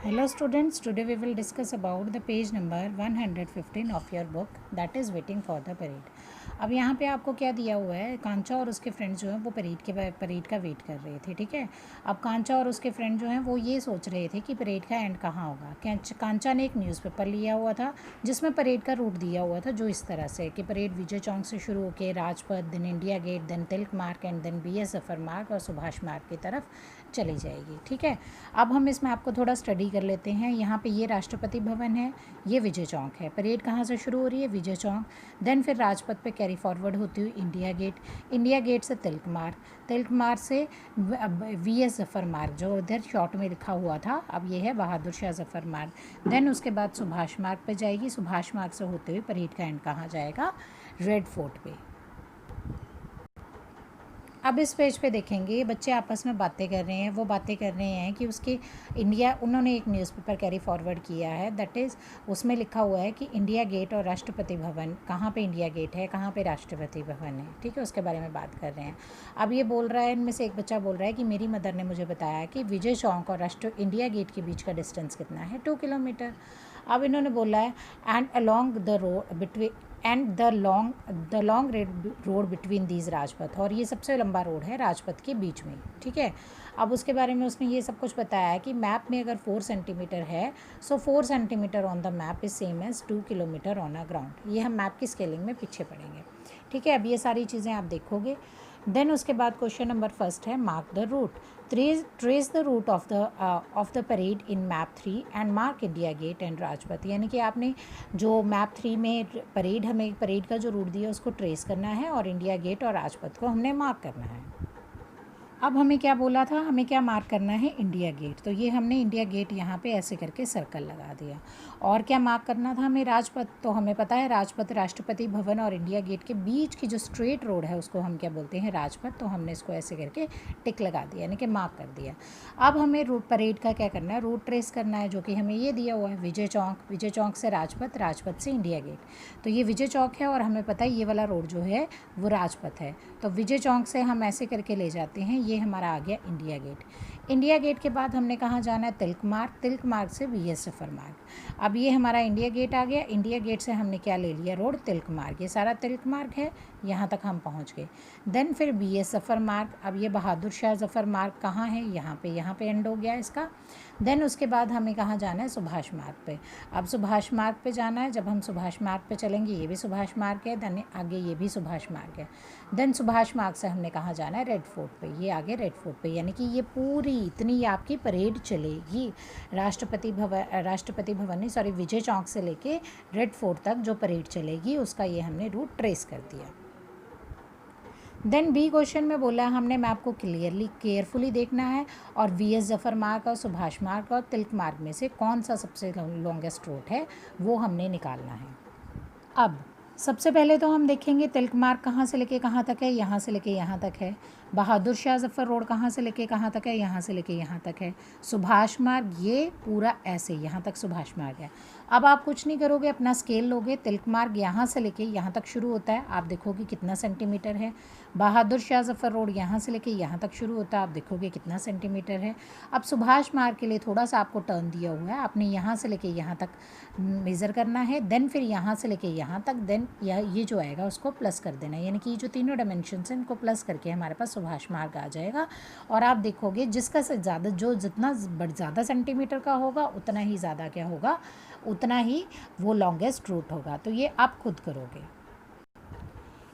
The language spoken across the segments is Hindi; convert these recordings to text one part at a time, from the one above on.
Hello students, today we will discuss about the page number 115 of your book that is waiting for the parade. अब यहाँ पे आपको क्या दिया हुआ है, कांचा और उसके फ्रेंड्स जो हैं वो परेड का वेट कर रहे थे, ठीक है। अब कांचा और उसके फ्रेंड जो हैं वो ये सोच रहे थे कि परेड का एंड कहाँ होगा। कांचा ने एक न्यूज़पेपर लिया हुआ था जिसमें परेड का रूट दिया हुआ था, जो इस तरह से कि परेड विजय चौक से शुरू होकर Rajpath, then India Gate, then Tilak Marg and then BS Zafar मार्ग और सुभाष मार्ग की तरफ चली जाएगी, ठीक है। अब हम इसमें आपको थोड़ा स्टडी कर लेते हैं। यहाँ पे ये राष्ट्रपति भवन है, ये विजय चौक है। परेड कहाँ से शुरू हो रही है? विजय चौक, देन फिर राजपथ पे कैरी फॉरवर्ड होती हुई इंडिया गेट से तिलक मार्ग से VS जफर मार्ग, जो उधर शॉर्ट में लिखा हुआ था, अब ये है बहादुर शाह जफर मार्ग। देन उसके बाद सुभाष मार्ग पे जाएगी, सुभाष मार्ग से होते हुए परेड का एंड कहाँ जाएगा? रेड फोर्ट पे। अब इस पेज पे देखेंगे बच्चे आपस में बातें कर रहे हैं। वो बातें कर रहे हैं कि उन्होंने एक न्यूज़पेपर कैरी फॉरवर्ड किया है, दैट इज़ उसमें लिखा हुआ है कि इंडिया गेट और राष्ट्रपति भवन, कहाँ पे इंडिया गेट है, कहाँ पे राष्ट्रपति भवन है, ठीक है। उसके बारे में बात कर रहे हैं। अब ये बोल रहा है, इनमें से एक बच्चा बोल रहा है कि मेरी मदर ने मुझे बताया कि विजय चौक और इंडिया गेट के बीच का डिस्टेंस कितना है? 2 किलोमीटर। अब इन्होंने बोला है and along the road between the long road between these Rajpath, और ये सबसे लंबा रोड है राजपथ के बीच में, ठीक है। अब उसके बारे में उसने ये सब कुछ बताया है कि मैप में अगर 4 सेंटीमीटर है, so 4 centimetre on the map is same as 2 kilometre on a ground. ये हम मैप की स्केलिंग में पीछे पड़ेंगे, ठीक है। अब ये सारी चीज़ें आप देखोगे। देन उसके बाद क्वेश्चन नंबर फर्स्ट है mark the route, trace the route of the parade in map 3 and mark India Gate and Rajpath. यानी कि आपने जो मैप 3 में हमें परेड का जो रूट दिया उसको ट्रेस करना है और इंडिया गेट और राजपथ को हमने मार्क करना है। अब हमें क्या बोला था, हमें क्या मार्क करना है? India Gate. तो ये हमने इंडिया गेट यहाँ पे ऐसे करके सर्कल लगा दिया। और क्या मार्क करना था हमें? राजपथ। तो हमें पता है राजपथ, राष्ट्रपति भवन और इंडिया गेट के बीच की जो स्ट्रेट रोड है उसको हम क्या बोलते हैं? राजपथ। तो हमने इसको ऐसे करके टिक लगा दिया, यानी कि मार्क कर दिया। अब हमें रूट परेड का क्या करना है? रूट ट्रेस करना है, जो कि हमें ये दिया हुआ है विजय चौक से राजपथ, राजपथ से इंडिया गेट। तो ये विजय चौक है और हमें पता है ये वाला रोड जो है वो राजपथ है। तो विजय चौक से हम ऐसे करके ले जाते हैं, ये हमारा आ गया इंडिया गेट के बाद हमने कहाँ जाना है? तिलक मार्ग से BS जफर मार्ग। अब ये हमारा इंडिया गेट आ गया। इंडिया गेट से हमने क्या ले लिया? रोड तिलक मार्ग। ये सारा तिलक मार्ग है, यहाँ तक हम पहुँच गए। देन फिर BS जफर मार्ग। अब ये बहादुर शाह जफर मार्ग कहाँ है? यहाँ पे एंड हो गया इसका। देन उसके बाद हमें कहाँ जाना है? सुभाष मार्ग पे। अब सुभाष मार्ग पे जाना है। जब हम सुभाष मार्ग पे चलेंगे, ये भी सुभाष मार्ग है, देन आगे ये भी सुभाष मार्ग है। देन सुभाष मार्ग से हमने कहाँ जाना है? रेड फोर्ट पे। ये आगे रेड फोर्ट पे, यानी कि ये पूरी इतनी आपकी परेड चलेगी राष्ट्रपति भवन नहीं, सॉरी, विजय चौक से लेके रेड फोर्ट तक जो परेड चलेगी उसका ये हमने रूट ट्रेस कर दिया। देन बी क्वेश्चन में बोला है हमने मैप को केयरफुली देखना है और VS जफर मार्ग और सुभाष मार्ग और तिलक मार्ग में से कौन सा सबसे लॉन्गेस्ट रूट है वो हमने निकालना है। अब सबसे पहले तो हम देखेंगे तिलक मार्ग कहाँ से लेके कहाँ तक है? यहाँ से लेके यहाँ तक है। बहादुर शाह जफर रोड कहाँ से लेके कहाँ तक है? यहाँ से लेके यहाँ तक है। सुभाष मार्ग ये पूरा ऐसे यहाँ तक सुभाष मार्ग है। अब आप कुछ नहीं करोगे, अपना स्केल लोगे। तिलक मार्ग यहाँ से लेके यहाँ तक शुरू होता है, आप देखोगे कितना सेंटीमीटर है। बहादुर शाह जफर रोड यहाँ से लेके यहाँ तक शुरू होता है, आप देखोगे कितना सेंटीमीटर है। अब सुभाष मार्ग के लिए थोड़ा सा आपको टर्न दिया हुआ है, आपने यहाँ से लेके यहाँ तक मेज़र करना है। देन फिर यहाँ से लेके यहाँ तक, देन ये जो आएगा उसको प्लस कर देना है, यानी कि जो तीनों डायमेंशन हैं इनको प्लस करके हमारे पास सुभाष मार्ग आ जाएगा। और आप देखोगे जिसका से ज़्यादा जितना ज़्यादा सेंटीमीटर का होगा उतना ही ज़्यादा क्या होगा? उतना ही वो लॉन्गेस्ट रूट होगा। तो ये आप खुद करोगे।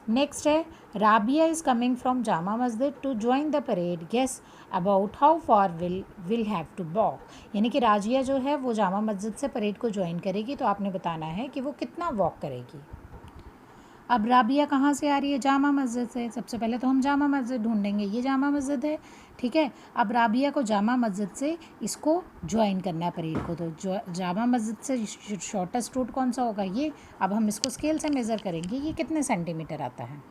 नेक्स्ट है Rabia is coming from Jama Masjid to join the parade, guess about how far will have to walk. यानी कि राजिया जो है वो जामा मस्जिद से परेड को ज्वाइन करेगी, तो आपने बताना है कि वो कितना वॉक करेगी। अब राबिया कहाँ से आ रही है? जामा मस्जिद से। सबसे पहले तो हम जामा मस्जिद ढूंढेंगे, ये जामा मस्जिद है, ठीक है। अब राबिया को जामा मस्जिद से इसको ज्वाइन करना है परेड को, तो जामा मस्जिद से शॉर्टेस्ट रूट कौन सा होगा? ये। अब हम इसको स्केल से मेज़र करेंगे, ये कितने सेंटीमीटर आता है।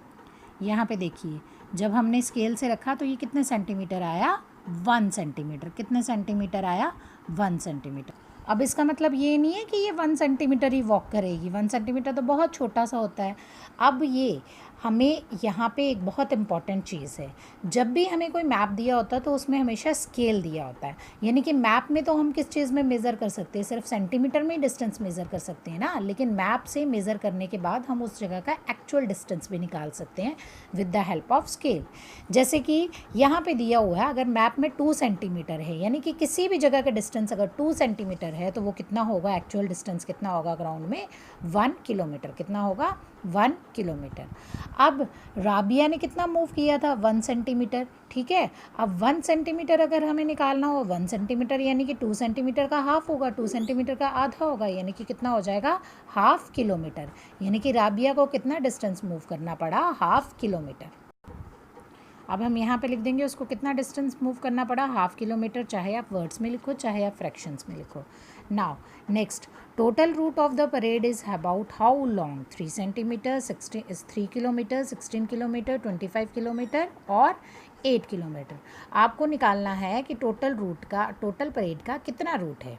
यहाँ पे देखिए, जब हमने स्केल से रखा तो ये कितने सेंटीमीटर आया? 1 सेंटीमीटर। कितने सेंटीमीटर आया? 1 सेंटीमीटर। अब इसका मतलब ये नहीं है कि ये 1 सेंटीमीटर ही वॉक करेगी, 1 सेंटीमीटर तो बहुत छोटा सा होता है। अब ये हमें यहाँ पे एक बहुत इम्पॉर्टेंट चीज़ है, जब भी हमें कोई मैप दिया होता है तो उसमें हमेशा स्केल दिया होता है, यानी कि मैप में तो हम किस चीज़ में मेज़र कर सकते हैं, सिर्फ सेंटीमीटर में डिस्टेंस मेज़र कर सकते हैं ना, लेकिन मैप से मेज़र करने के बाद हम उस जगह का एक्चुअल डिस्टेंस भी निकाल सकते हैं with the help of scale. जैसे कि यहाँ पे दिया हुआ है, अगर मैप में 2 सेंटीमीटर है, यानी कि किसी भी जगह का डिस्टेंस अगर 2 सेंटीमीटर है तो वो कितना होगा, एक्चुअल डिस्टेंस कितना होगा ग्राउंड में, 1 किलोमीटर। कितना होगा, 1 किलोमीटर। अब राबिया ने कितना मूव किया था, 1 सेंटीमीटर, ठीक है। अब 1 सेंटीमीटर अगर हमें निकालना हो, 1 सेंटीमीटर यानी कि 2 सेंटीमीटर का हाफ होगा, 2 सेंटीमीटर का आधा होगा, यानी कि कितना हो जाएगा, हाफ किलोमीटर। यानी कि राबिया को कितना डिस्टेंस मूव करना पड़ा, हाफ किलोमीटर। अब हम यहाँ पे लिख देंगे उसको कितना डिस्टेंस मूव करना पड़ा, हाफ किलोमीटर, चाहे आप वर्ड्स में लिखो चाहे आप फ्रैक्शंस में लिखो। Now next, total route of the parade is about how long, 3 centimetre, 3 kilometre, 16 kilometre, 25 kilometre और 8 किलोमीटर। आपको निकालना है कि टोटल रूट का, टोटल परेड का कितना रूट है।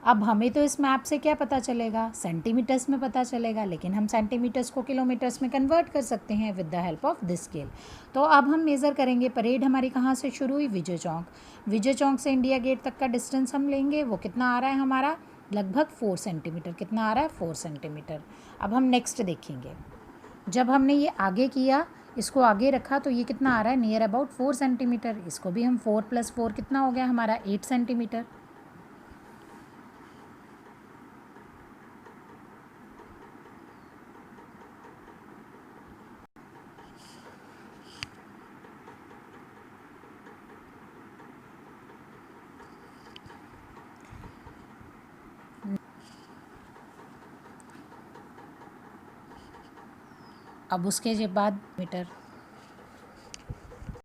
अब हमें तो इस मैप से क्या पता चलेगा, सेंटीमीटर्स में पता चलेगा, लेकिन हम सेंटीमीटर्स को किलोमीटर्स में कन्वर्ट कर सकते हैं with the help of this scale. तो अब हम मेज़र करेंगे, परेड हमारी कहाँ से शुरू हुई, विजय चौक। विजय चौक से इंडिया गेट तक का डिस्टेंस हम लेंगे, वो कितना आ रहा है हमारा, लगभग 4 सेंटीमीटर। कितना आ रहा है, 4 सेंटीमीटर। अब हम नेक्स्ट देखेंगे, जब हमने ये आगे किया, इसको आगे रखा, तो ये कितना आ रहा है, नियर अबाउट 4 सेंटीमीटर। इसको भी हम 4 + 4 कितना हो गया हमारा, 8 सेंटीमीटर। अब उसके बाद मीटर,